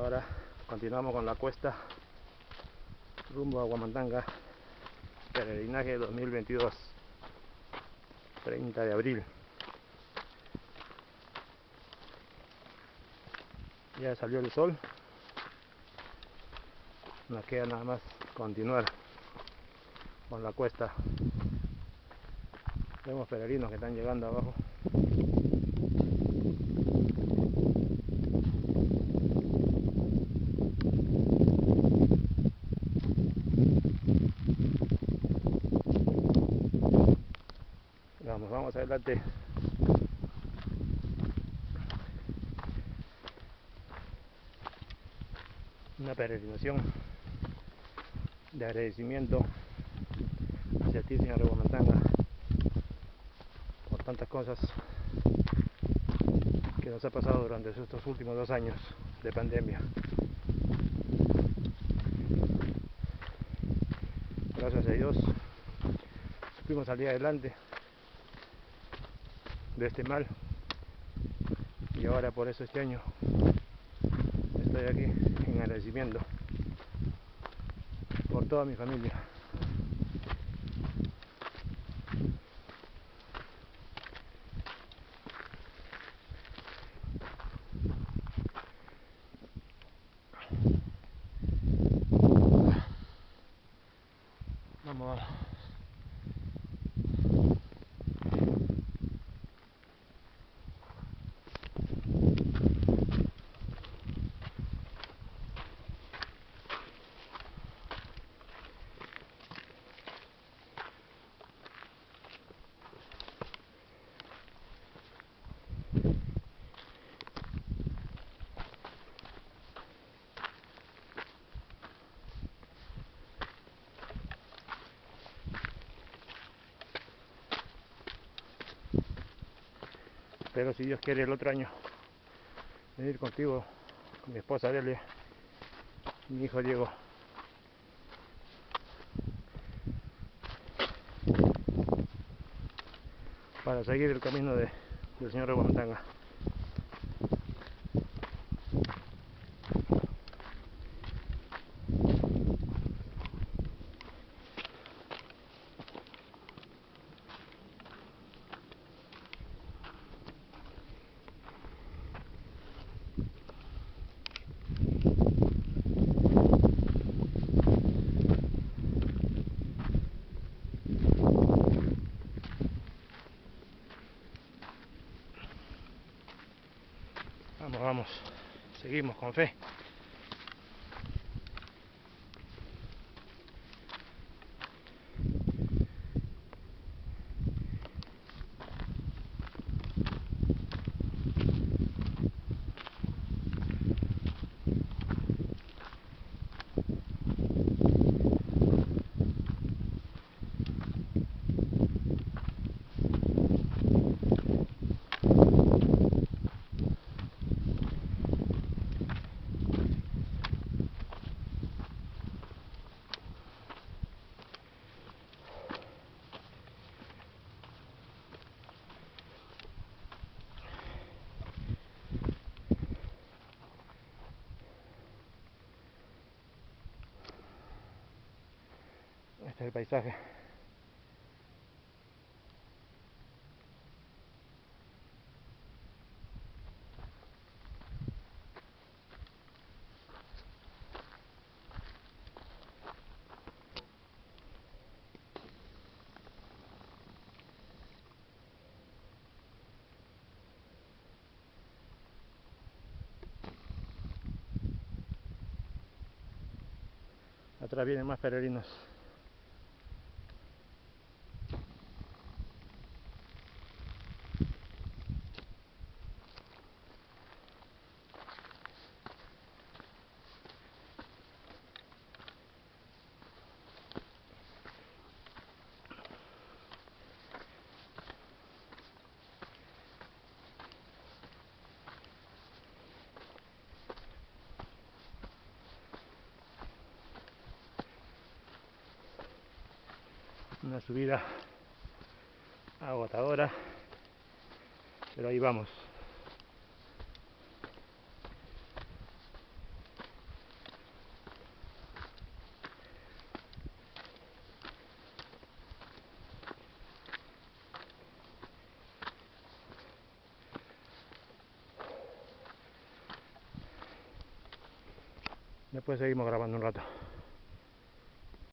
Ahora continuamos con la cuesta rumbo a Huamantanga, peregrinaje 2022, 30 de abril. Ya salió el sol, nos queda nada más continuar con la cuesta. Vemos peregrinos que están llegando abajo. Vamos adelante. Una peregrinación de agradecimiento hacia ti, señor Huamantanga, por tantas cosas que nos ha pasado durante estos últimos 2 años de pandemia. Gracias a Dios pudimos salir adelante de este mal, y ahora por eso este año estoy aquí en agradecimiento por toda mi familia. Vamos a... Pero si Dios quiere, el otro año venir contigo, con mi esposa Delia, mi hijo Diego, para seguir el camino del señor Huamantanga. Vamos, seguimos con fe. Este es el paisaje. Atrás vienen más peregrinos. Una subida agotadora, pero ahí vamos. Después seguimos grabando un rato.